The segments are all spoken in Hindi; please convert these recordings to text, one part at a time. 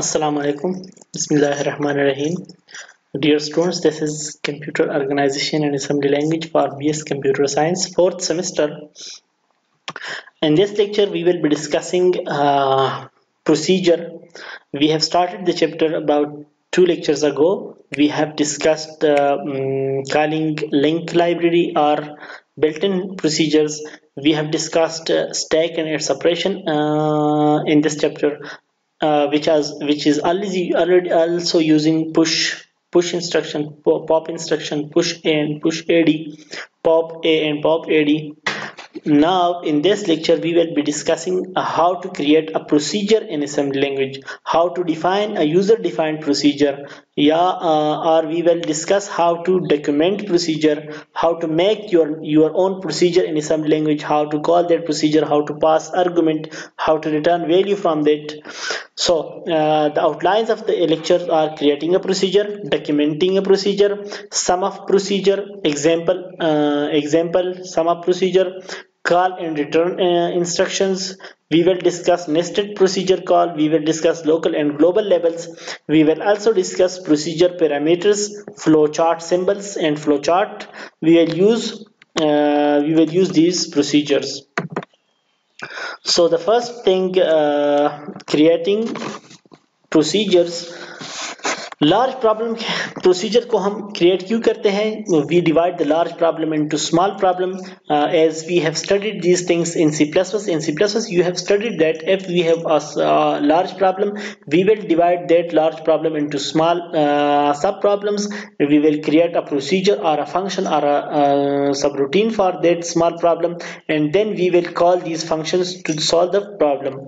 Assalamu alaikum. Bismillahirrahmanirrahim. Dear students, this is Computer Organization and Assembly Language for BS Computer Science 4th semester. In this lecture, we will be discussing procedure. We have started the chapter about 2 lectures ago. We have discussed calling link library or built-in procedures. We have discussed stack and its operation in this chapter, which is already also using push instruction, pop instruction, push A and push AD, pop A and pop AD. Now, in this lecture, we will be discussing how to create a procedure in assembly language, how to define a user-defined procedure, or we will discuss how to document procedure, how to make your own procedure in assembly language, how to call that procedure, how to pass argument, how to return value from that. So, the outlines of the lecture are creating a procedure, documenting a procedure, sum of procedure, example, sum of procedure, call and return instructions. We will discuss nested procedure call. We will discuss local and global levels. We will also discuss procedure parameters, flowchart symbols, and flowchart. We will use these procedures. So the first thing, creating procedures. Large problem procedure को हम क्रिएट क्यों करते हैं? We divide the large problem into small problem as we have studied these things in C++. In C++, you have studied that if we have a large problem, we will divide that large problem into small sub problems. We will create a procedure or a function or a subroutine for that small problem, and then we will call these functions to solve the problem.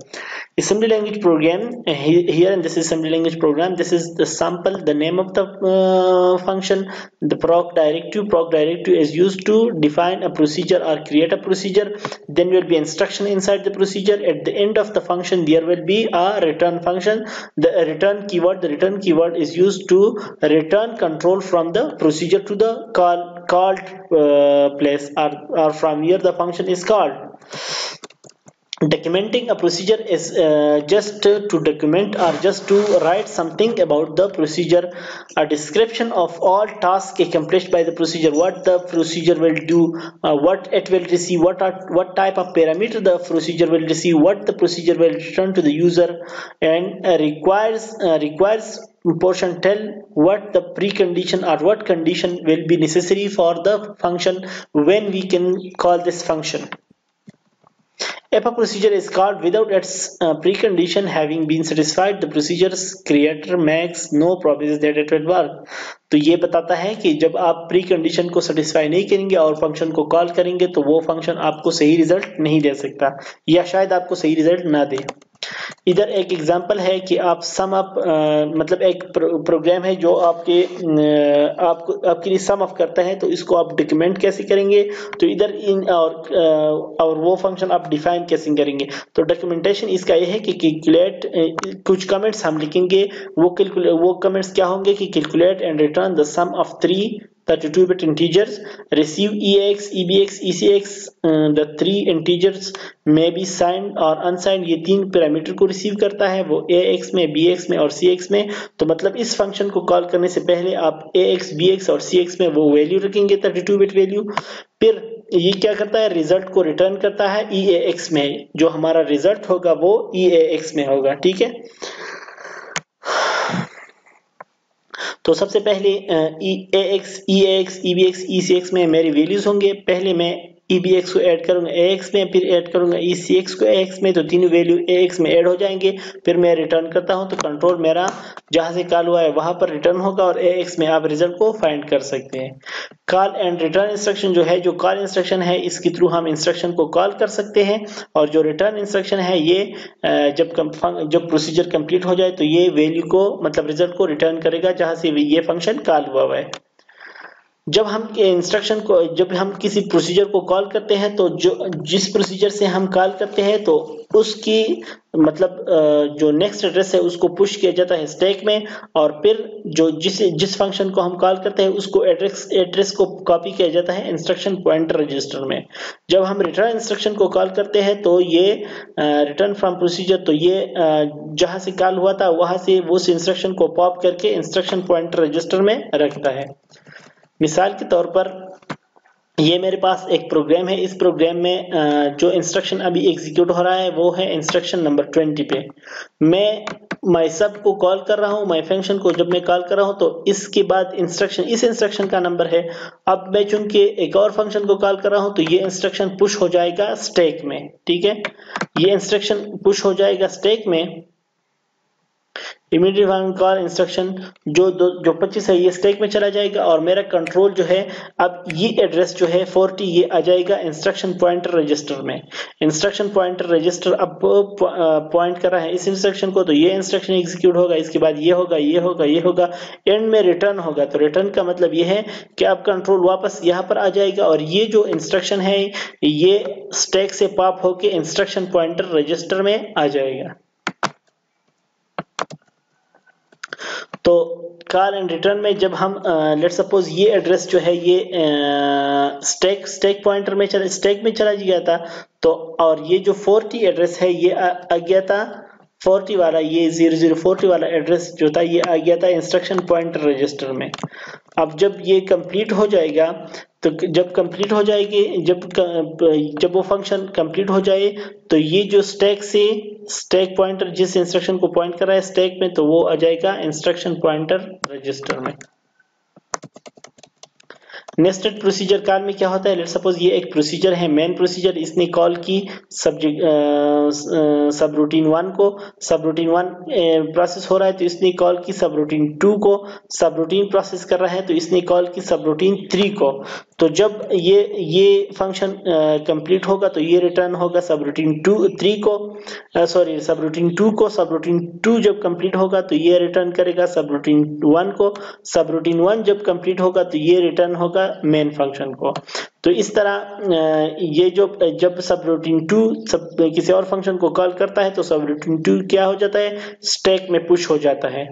Assembly language program, here in this assembly language program, this is the sample, the name of the function. The proc directive is used to define a procedure or create a procedure. Then will be instruction inside the procedure. At the end of the function, there will be a return function. The return keyword is used to return control from the procedure to the called place, or from where the function is called. Documenting a procedure is just to document or just to write something about the procedure, a description of all tasks accomplished by the procedure, what the procedure will do, what it will receive, what type of parameter the procedure will receive, what the procedure will return to the user, and requires portion tell what the precondition or what condition will be necessary for the function when we can call this function. If a procedure is called without its precondition having been satisfied, the procedure's creator makes no promises that it will work. तो ये बताता है कि जब आप प्री कंडीशन को सेटिस्फाई नहीं करेंगे और फंक्शन को कॉल करेंगे तो वो फंक्शन आपको सही रिजल्ट नहीं दे सकता, या शायद आपको सही रिजल्ट ना दे. इधर एक एग्जांपल है कि आप सम अप, मतलब एक प्रोग्राम है जो आपके लिए सम अप करता है, तो इसको आप डॉक्यूमेंट कैसे करेंगे? तो इधर और वो फंक्शन आप डिफाइन कैसे करेंगे? तो डॉक्यूमेंटेशन इसका ये है कि कैलकुलेट, कुछ कमेंट्स हम लिखेंगे, वो कमेंट्स क्या होंगे कि calculate and return the sum of 32-bit integers, receive EAX, EBX, ECX, the 3 integers may be signed or unsigned. ये 3 पैरामीटर को रिसीव करता है, वो AX में, BX में और CX में. तो मतलब इस फंक्शन को कॉल करने से पहले आप AX, BX और CX में वो वैल्यू रखेंगे, 32-bit वैल्यू. फिर ये क्या करता है? रिजल्ट को रिटर्न करता है EAX में. जो हमारा रिजल्ट होगा वो EAX में होगा. ठीक है. तो सबसे पहले AX, EAX, EBX, ECX में मेरी वैल्यूज होंगे. पहले मैं EBX को ऐड करूंगा AX में, फिर ऐड करूंगा ECX को AX में, तो तीनों वैल्यू AX में ऐड हो जाएंगे. फिर मैं रिटर्न करता हूं तो कंट्रोल मेरा जहां से कॉल हुआ है वहां पर रिटर्न होगा और AX में आप रिजल्ट को फाइंड कर सकते हैं. कॉल एंड रिटर्न इंस्ट्रक्शन जो है, जो कॉल इंस्ट्रक्शन है, इसके थ्रू हम इंस्ट्रक्शन को कॉल कर सकते हैं, और जो रिटर्न इंस्ट्रक्शन है ये जब प्रोसीजर कंप्लीट हो जाए तो ये वैल्यू को, मतलब रिजल्ट को रिटर्न करेगा जहां से ये फंक्शन कॉल हुआ है. जब हम किसी प्रोसीजर को कॉल करते हैं तो जिस प्रोसीजर से हम कॉल करते हैं तो उसकी मतलब जो नेक्स्ट एड्रेस है उसको पुश किया जाता है स्टैक में, और फिर जो जिस फंक्शन को हम कॉल करते हैं उसको एड्रेस को कॉपी किया जाता है इंस्ट्रक्शन पॉइंटर रजिस्टर में। जब हम रिटर्न इंस्ट्रक्शन को कॉल करते हैं तो ये रिटर्न फ्रॉम प्रोसीजर, तो ये जहां से कॉल हुआ था वहां से उस इंस्ट्रक्शन को पॉप करके इंस्ट्रक्शन पॉइंटर रजिस्टर में रखता है। मिसाल के तौर पर ये मेरे पास एक प्रोग्राम है, इस प्रोग्राम में जो इंस्ट्रक्शन अभी एग्जीक्यूट हो रहा है वो है इंस्ट्रक्शन नंबर 20 पे। मैं माई सब को कॉल कर रहा हूँ, माई फंक्शन को जब मैं कॉल कर रहा हूँ तो इसके बाद इस इंस्ट्रक्शन का नंबर है। अब मैं चूंकि एक और फंक्शन को कॉल कर रहा हूँ तो ये इंस्ट्रक्शन पुश हो जाएगा स्टैक में, ठीक है। ये इंस्ट्रक्शन पुश हो जाएगा स्टैक में, इमीडिएट कॉल इंस्ट्रक्शन जो 25 है ये स्टैक में चला जाएगा, और मेरा कंट्रोल जो है अब ये एड्रेस जो है 40 ये आ जाएगा इंस्ट्रक्शन पॉइंटर रजिस्टर में। इंस्ट्रक्शन पॉइंटर रजिस्टर अब पॉइंट कर रहा है इस इंस्ट्रक्शन को, तो ये इंस्ट्रक्शन एग्जीक्यूट होगा, इसके बाद ये होगा, ये होगा, ये होगा, एंड में रिटर्न होगा। तो रिटर्न का मतलब ये है कि अब कंट्रोल वापस यहाँ पर आ जाएगा, और ये जो इंस्ट्रक्शन है ये स्टैक से पॉप होके इंस्ट्रक्शन पॉइंटर रजिस्टर में आ जाएगा। तो कॉल एंड रिटर्न में जब हम लेट सपोज ये एड्रेस जो है ये स्टैक पॉइंटर में स्टैक में चला गया था, तो और ये जो 40 एड्रेस है ये आ गया था 40 वाला, ये 0040 वाला एड्रेस जो था ये आ गया था इंस्ट्रक्शन पॉइंटर रजिस्टर में। अब जब ये कंप्लीट हो जाएगा, तो जब कंप्लीट हो जाएगी, जब वो फंक्शन कंप्लीट हो जाए तो ये जो स्टैक पॉइंटर जिस इंस्ट्रक्शन को पॉइंट कर रहा है स्टैक में, तो वो आ जाएगा इंस्ट्रक्शन पॉइंटर रजिस्टर में। नेस्टेड प्रोसीजर कॉल में क्या होता है, लेट सपोज ये एक प्रोसीजर है, मेन प्रोसीजर, इसने कॉल की सब रूटीन 1 को, सब रूटीन 1 प्रोसेस हो रहा है तो इसने कॉल की सब रूटीन 2 को, सब रूटीन प्रोसेस कर रहा है तो इसने कॉल की सब रूटीन 3 को। तो जब ये फंक्शन कंप्लीट होगा तो ये रिटर्न होगा सब रूटीन 3 को, सॉरी सब रूटीन 2 को। सब रूटीन 2 जब कंप्लीट होगा तो ये रिटर्न करेगा सब रूटीन 1 को। सब रूटीन 1 जब कंप्लीट होगा तो ये रिटर्न होगा मेन फंक्शन को। तो इस तरह ये जब सब रूटीन 2 किसी और फंक्शन को कॉल करता है तो सब रूटीन 2 क्या हो जाता है, स्टैक में पुश हो जाता है।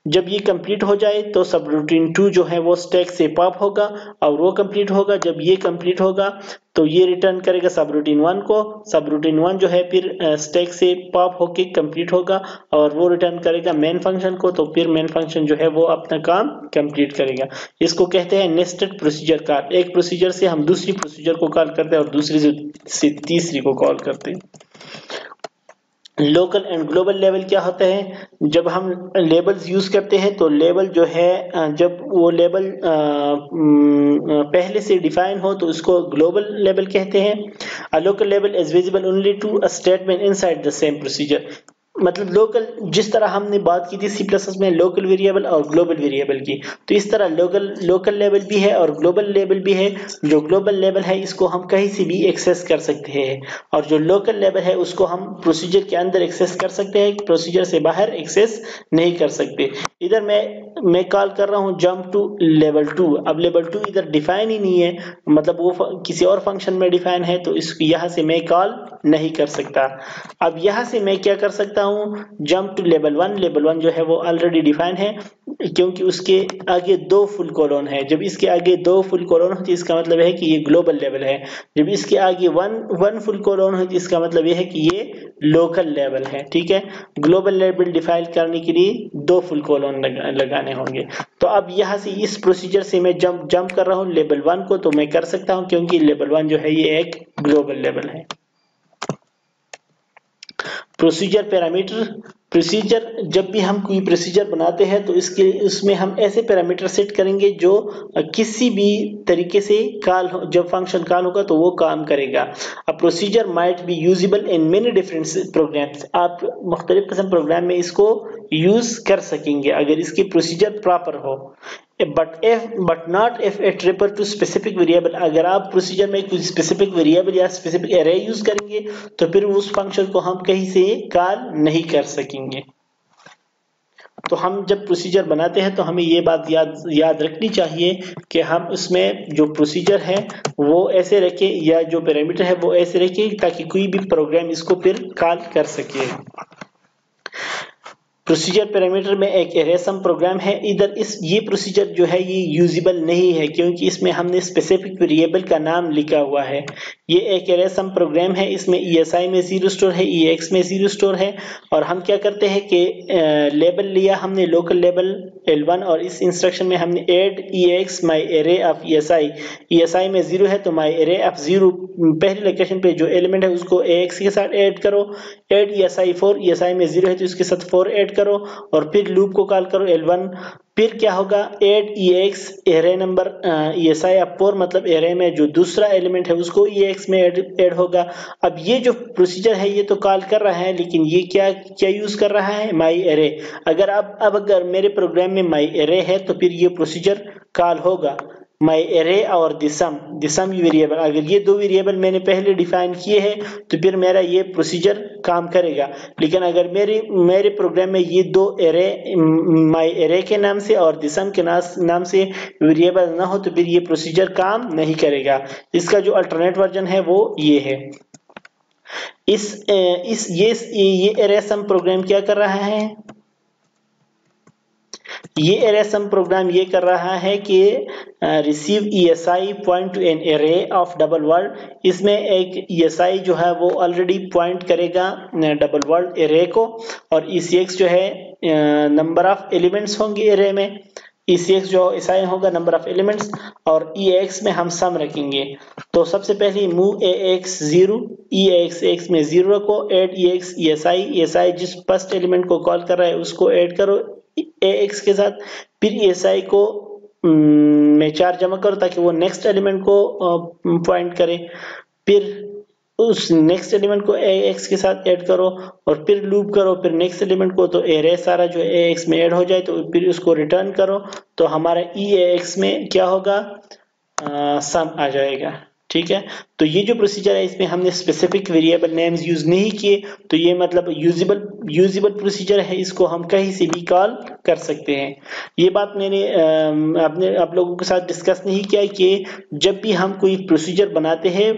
जब ये कंप्लीट हो जाए तो सब रूटीन 2 जो है वो स्टैक से पॉप होगा और वो कंप्लीट होगा। जब ये कंप्लीट होगा तो ये रिटर्न करेगा सब रूटीन 1 को। सब रूटीन 1 जो है फिर स्टैक से पॉप होके कंप्लीट होगा और वो रिटर्न करेगा मेन फंक्शन को। तो फिर मेन फंक्शन जो है वो अपना काम कंप्लीट करेगा। इसको कहते हैं नेस्टेड प्रोसीजर कॉल। एक प्रोसीजर से हम दूसरी प्रोसीजर को कॉल करते हैं और दूसरी से तीसरी को कॉल करते हैं। लोकल एंड ग्लोबल लेवल क्या होता है, जब हम लेबल्स यूज करते हैं तो लेबल जो है जब वो लेबल पहले से डिफाइन हो तो उसको ग्लोबल लेवल कहते हैं। A local level is visible only to a statement inside the same procedure. मतलब लोकल, जिस तरह हमने बात की थी सी प्लस में लोकल वेरिएबल और ग्लोबल वेरिएबल की, तो इस तरह लोकल लेवल भी है और ग्लोबल लेवल भी है। जो ग्लोबल लेवल है इसको हम कहीं से भी एक्सेस कर सकते हैं, और जो लोकल लेवल है उसको हम प्रोसीजर के अंदर एक्सेस कर सकते हैं, प्रोसीजर से बाहर एक्सेस नहीं कर सकते। इधर मैं कॉल कर रहा हूँ जंप टू लेवल 2। अब लेवल 2 इधर डिफाइन ही नहीं है, मतलब वो किसी और फंक्शन में डिफाइन है, तो इसको यहाँ से मैं कॉल नहीं कर सकता। अब यहाँ से मैं क्या कर सकता हूँ, जंप टू लेवल 1। लेवल 1 जो है वो ऑलरेडी डिफाइन है क्योंकि उसके आगे 2 फुल कोलोन है। जब इसके आगे 2 फुल कोलोन होती है इसका मतलब है कि ये ग्लोबल लेवल है। जब इसके आगे वन फुल कोलोन होती है इसका मतलब ये है कि ये लोकल लेवल है। ठीक है, ग्लोबल लेवल डिफाइन करने के लिए 2 फुल कोलोन लगाने होंगे। तो अब यहाँ से इस प्रोसीजर से मैं जंप कर रहा हूँ लेवल 1 को, तो मैं कर सकता हूँ क्योंकि लेवल 1 जो है ये एक ग्लोबल लेवल है। Procedure parameter. प्रोसीजर, जब भी हम कोई प्रोसीजर बनाते हैं तो उसमें हम ऐसे पैरामीटर सेट करेंगे जो किसी भी तरीके से जब फंक्शन कॉल होगा तो वो काम करेगा। A procedure might be usable in many different programs. आप मुख्तलिफ किस्म प्रोग्राम में इसको यूज कर सकेंगे अगर इसकी प्रोसीजर प्रॉपर हो। But not if it refer to specific variable. अगर आप प्रोसीजर में कोई स्पेसिफिक वेरिएबल या स्पेसिफिक एरे यूज करेंगे तो फिर उस फंक्शन को हम कहीं से कॉल नहीं कर सकेंगे। तो हम जब प्रोसीजर बनाते हैं तो हमें ये बात याद रखनी चाहिए कि हम उसमें जो प्रोसीजर है वो ऐसे रखें या जो पैरामीटर है वो ऐसे रखें ताकि कोई भी प्रोग्राम इसको फिर कॉल कर सके। प्रोसीजर पैरामीटर में एक एरे सम प्रोग्राम है। इधर ये प्रोसीजर जो है ये यूजेबल नहीं है क्योंकि इसमें हमने स्पेसिफिक वेरिएबल का नाम लिखा हुआ है। ये एक एरे सम प्रोग्राम है, इसमें ESI में 0 स्टोर है, EX में 0 स्टोर है और हम क्या करते हैं कि लेबल लिया हमने लोकल लेबल L1 और इस इंस्ट्रक्शन में हमने add EX my array of ESI में 0 है तो my array of 0 पहली लोकेशन पे जो एलिमेंट है उसको AX के साथ ऐड करो। ऐड ESI 4, ESI में 0 है तो इसके साथ 4 ऐड करो और फिर लूप को कॉल करो L1। फिर क्या होगा, add EX array number ESI of 4 मतलब एरे में जो दूसरा एलिमेंट है उसको EX में ऐड होगा। अब ये जो प्रोसीजर है ये तो कॉल कर रहा है लेकिन ये क्या यूज कर रहा है, माई एरे। अगर अब अगर मेरे प्रोग्राम में माई एरे है तो फिर ये प्रोसीजर कॉल होगा माई एरे और दिसम वेरिएबल। अगर ये दो वेरिएबल मैंने पहले डिफाइन किए हैं तो फिर मेरा ये प्रोसीजर काम करेगा। लेकिन अगर मेरे प्रोग्राम में ये दो एरे माई एरे के नाम से और दिसम के नाम से वेरिएबल ना हो तो फिर ये प्रोसीजर काम नहीं करेगा। इसका जो अल्टरनेट वर्जन है वो ये है। ये एरे सम प्रोग्राम क्या कर रहा है, ये एरे सम प्रोग्राम ये कर रहा है कि receive ESI point two an array of double word. इसमें एक ESI जो है वो ऑलरेडी पॉइंट करेगा डबल वर्ड एरे को और ECX जो है नंबर ऑफ एलिमेंट्स होंगे एरे में। ECX जो असाइन होगा नंबर ऑफ एलिमेंट्स और EX में हम सम रखेंगे। तो सबसे पहले मूव AX 0, EX में 0 रखो, ऐड EX ESI जिस फर्स्ट एलिमेंट को कॉल कर रहा है उसको ऐड करो AX के साथ। फिर ESI को में 4 जमा करो ताकि वो नेक्स्ट एलिमेंट को पॉइंट करे। फिर उस नेक्स्ट एलिमेंट को AX के साथ ऐड करो और फिर लूप करो फिर नेक्स्ट एलिमेंट को, तो एरे सारा जो AX में ऐड हो जाए तो फिर उसको रिटर्न करो तो हमारा EAX में क्या होगा, सम आ जाएगा। ठीक है, तो ये जो प्रोसीजर है इसमें हमने स्पेसिफिक वेरिएबल नेम्स यूज नहीं किए तो ये मतलब यूजेबल प्रोसीजर है, इसको हम कहीं से भी कॉल कर सकते हैं। ये बात मैंने आप लोगों के साथ डिस्कस नहीं किया कि जब भी हम कोई प्रोसीजर बनाते हैं,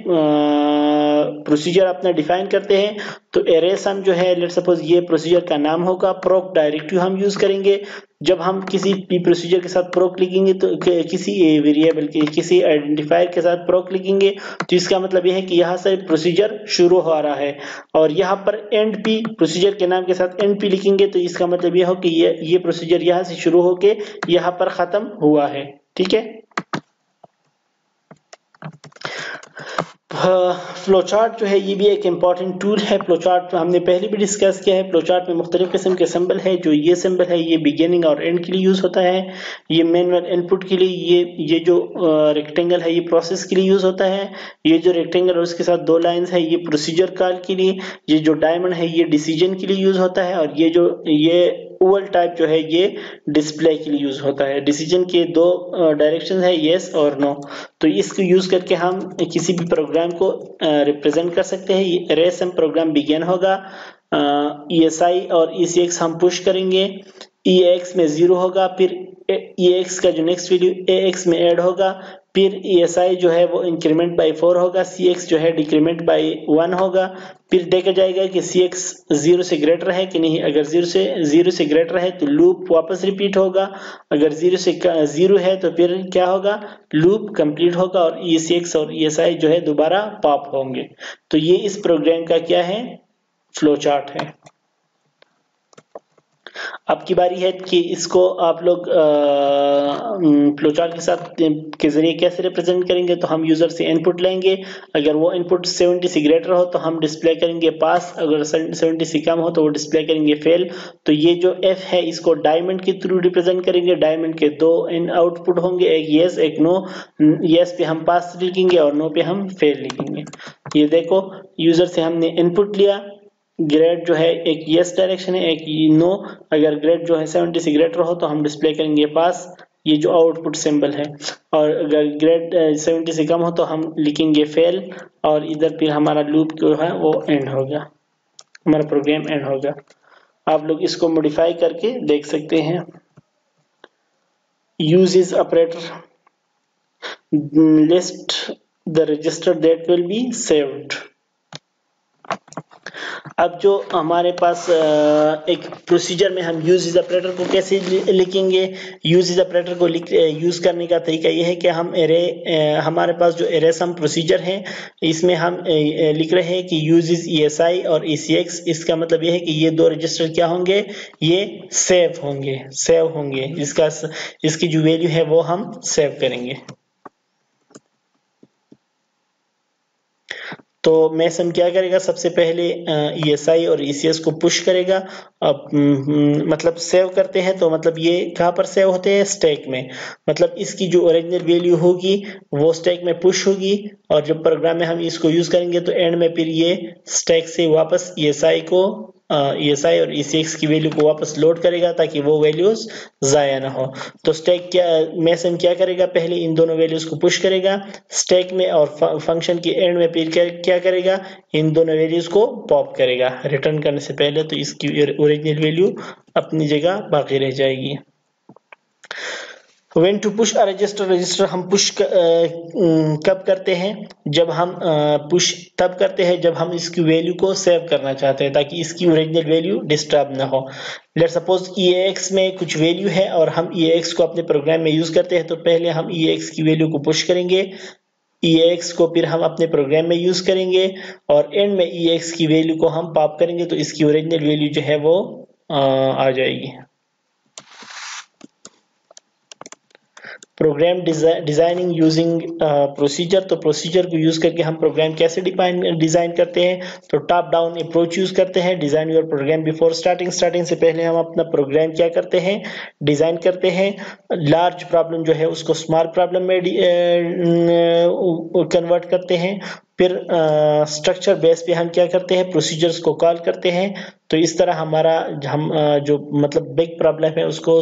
प्रोसीजर अपना डिफाइन करते हैं तो एरे सम जो है लेट्स सपोज ये प्रोसीजर का नाम होगा, प्रोक डायरेक्टिव हम यूज करेंगे। जब हम किसी भी प्रोसीजर के साथ प्रोक लिखेंगे तो किसी वेरिएबल के किसी आइडेंटिफायर के साथ प्रोक लिखेंगे तो इसका मतलब यह है कि यहाँ से प्रोसीजर शुरू हो रहा है और यहाँ पर एंड पी प्रोसीजर के नाम के साथ एंड पी लिखेंगे तो इसका मतलब यह हो कि ये प्रोसीजर यहाँ से शुरू होके यहाँ पर खत्म हुआ है। ठीक है, फ्लोचार्ट जो है ये भी एक इम्पॉर्टेंट टूल है। फ्लोचार्ट हमने पहले भी डिस्कस किया है। फ्लोचार्ट में मुख्तलिफ किस्म के सिंबल है। जो ये सिंबल है ये बिगिनिंग और एंड के लिए यूज होता है, ये मैनुअल इनपुट के लिए, ये जो रेक्टेंगल है ये प्रोसेस के लिए यूज होता है, ये जो रेक्टेंगल और उसके साथ 2 लाइंस है ये प्रोसीजर कॉल के लिए, ये जो डायमंड है ये डिसीजन के लिए यूज होता है और ये ओवल टाइप जो है ये डिस्प्ले के लिए यूज होता है। डिसीजन के 2 डायरेक्शन है, यस और नो। तो इसको यूज करके हम किसी भी प्रोग्राम को रिप्रेजेंट कर सकते हैं। ये अरे सम प्रोग्राम बिगिन होगा, ESI और ECX हम पुश करेंगे, EX में 0 होगा, फिर EX का जो नेक्स्ट वैल्यू AX में ऐड होगा, फिर ESI जो है वो इंक्रीमेंट बाय 4 होगा, CX जो है डिक्रीमेंट बाय 1 होगा। फिर देखा जाएगा कि CX 0 से ग्रेटर है कि नहीं। अगर 0 से ग्रेटर है तो लूप वापस रिपीट होगा, अगर 0 है तो फिर क्या होगा, लूप कंप्लीट होगा और ECX और ESI जो है दोबारा पॉप होंगे। तो ये इस प्रोग्राम का क्या है, फ्लो चार्ट है। अब की बारी है कि इसको आप लोग फ्लोचार्ट के साथ के जरिए कैसे रिप्रेजेंट करेंगे। तो हम यूजर से इनपुट लेंगे, अगर वो इनपुट 70 से ग्रेटर हो तो हम डिस्प्ले करेंगे पास, अगर 70 से कम हो तो वो डिस्प्ले करेंगे फेल। तो ये जो F है इसको डायमंड के थ्रू रिप्रेजेंट करेंगे। डायमंड के 2 इन आउटपुट होंगे, एक यस एक नो। यस पे हम पास लिखेंगे और नो पे हम फेल लिखेंगे। ये देखो यूजर से हमने इनपुट लिया, ग्रेड जो है एक यस डायरेक्शन है एक नो। अगर ग्रेड जो है 70 से ग्रेटर हो तो हम डिस्प्ले करेंगे पास, ये जो आउटपुट सिंबल है। और अगर ग्रेड 70 से कम हो तो हम लिखेंगे फेल और इधर फिर हमारा लूप जो है वो एंड होगा, हमारा प्रोग्राम एंड होगा। आप लोग इसको मॉडिफाई करके देख सकते हैं। Uses operator list the register that will be saved. अब जो हमारे पास एक प्रोसीजर में हम यूज इज ऑपरेटर को कैसे लिखेंगे। यूज इज ऑपरेटर को यूज करने का तरीका यह है कि हम एरे हमारे पास जो एरे सम प्रोसीजर है इसमें हम लिख रहे हैं कि यूज इज ESI और ECX। इसका मतलब यह है कि ये दो रजिस्टर क्या होंगे, ये सेव होंगे इसकी जो वैल्यू है वो हम सेव करेंगे। तो मेसन क्या करेगा, सबसे पहले ESI और ECS को पुश करेगा। अब मतलब सेव करते हैं तो मतलब ये कहाँ पर सेव होते हैं, स्टैक में। मतलब इसकी जो ओरिजिनल वैल्यू होगी वो स्टैक में पुश होगी और जब प्रोग्राम में हम इसको यूज करेंगे तो एंड में फिर ये स्टैक से वापस ESI और ECX की वैल्यू को वापस लोड करेगा ताकि वो वैल्यूज जाया ना हो। तो स्टैक मेसन क्या करेगा, पहले इन दोनों वैल्यूज को पुश करेगा स्टैक में और फंक्शन के एंड में फिर क्या करेगा, इन दोनों वैल्यूज को पॉप करेगा रिटर्न करने से पहले। तो इसकी ओरिजिनल वैल्यू अपनी जगह बाकी रह जाएगी। When to push a register हम पुश कब करते हैं, जब हम पुश तब करते हैं जब हम इसकी वैल्यू को सेव करना चाहते हैं ताकि इसकी ओरिजिनल वैल्यू डिस्टर्ब ना हो। लेट सपोज EAX में कुछ वैल्यू है और हम EAX को अपने प्रोग्राम में यूज करते हैं, तो पहले हम EAX की वैल्यू को पुश करेंगे, EAX को फिर हम अपने प्रोग्राम में यूज करेंगे और एंड में EAX की वैल्यू को हम पॉप करेंगे तो इसकी ओरिजिनल वैल्यू जो है वो आ जाएगी। Program designing using procedure. तो प्रोसीजर को यूज करके हम प्रोग्राम कैसे डिजाइन करते हैं, तो टॉप डाउन अप्रोच यूज करते हैं। Design your programme before starting से पहले हम अपना प्रोग्राम क्या करते हैं, डिजाइन करते हैं। लार्ज प्रॉब्लम जो है उसको स्मॉल प्रॉब्लम में कन्वर्ट करते हैं। फिर स्ट्रक्चर बेस पे हम क्या करते हैं, प्रोसीजर्स को कॉल करते हैं। तो इस तरह हमारा जो मतलब बिग प्रॉब्लम है उसको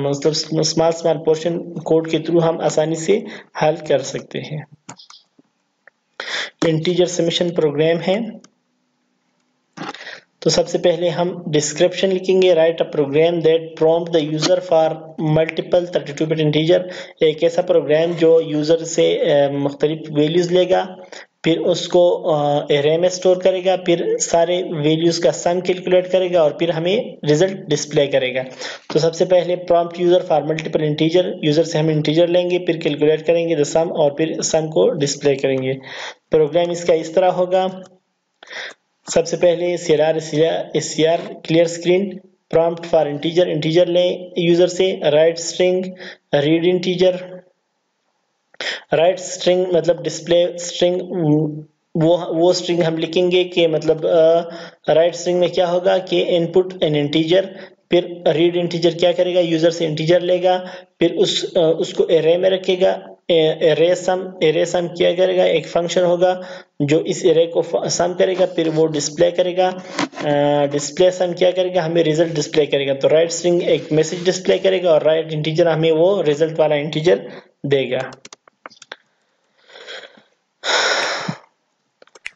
मतलब स्मॉल पोर्शन कोड के थ्रू हम आसानी से हल कर सकते हैं। इंटीजर समेशन प्रोग्राम है, तो सबसे पहले हम डिस्क्रिप्शन लिखेंगे। Write a program that prompt the user for multiple 32 bit integer. एक ऐसा प्रोग्राम जो यूजर से मुख्तलिफ वैल्यूज लेगा, फिर उसको एरे में स्टोर करेगा, फिर सारे वैल्यूज का सम कैलकुलेट करेगा और फिर हमें रिजल्ट डिस्प्ले करेगा। तो सबसे पहले prompt user for multiple integer, user से हम इंटीजर लेंगे, फिर कैलकुलेट करेंगे द सम और फिर सम को डिस्प्ले करेंगे। प्रोग्राम इसका इस तरह होगा। सबसे पहले SCR clear screen, prompt for integer लें यूजर से, right string, read integer. Right string मतलब डिस्प्ले स्ट्रिंग, वो स्ट्रिंग हम लिखेंगे कि मतलब राइट स्ट्रिंग में क्या होगा कि इनपुट एन इंटीजर, फिर रीड इंटीजर क्या करेगा, यूजर से इंटीजर लेगा, फिर उसको एरे में रखेगा। एरे सम क्या करेगा, एक फंक्शन होगा जो इस एरे को सम करेगा, फिर वो डिस्प्ले करेगा। डिस्प्ले सम क्या करेगा, हमें रिजल्ट डिस्प्ले करेगा। तो राइट स्ट्रिंग एक मैसेज डिस्प्ले करेगा और राइट इंटीजर हमें वो रिजल्ट वाला इंटीजर देगा।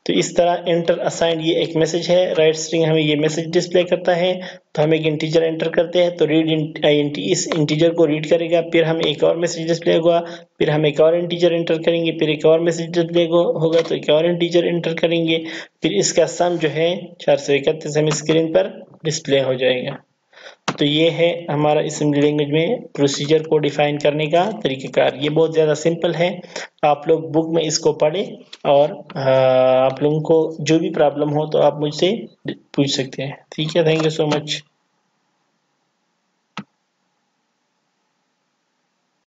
तो इस तरह एंटर असाइंड ये एक मैसेज है, राइट स्ट्रिंग हमें ये मैसेज डिस्प्ले करता है। तो हम एक इंटीजर एंटर करते हैं तो रीड इस इंटीजर को रीड करेगा, फिर हमें एक और मैसेज डिस्प्ले होगा, फिर हम एक और इंटीजर एंटर करेंगे, फिर एक और मैसेज डिस्प्ले होगा तो एक और इंटीजर एंटर करेंगे, फिर इसका सम जो है 431 हमें स्क्रीन पर डिस्प्ले हो जाएगा। तो ये है हमारा असेंबली लैंग्वेज में प्रोसीजर को डिफाइन करने का तरीक़ाकार। ये बहुत ज़्यादा सिंपल है, आप लोग बुक में इसको पढ़ें और आप लोगों को जो भी प्रॉब्लम हो तो आप मुझसे पूछ सकते हैं। ठीक है, थैंक यू सो मच।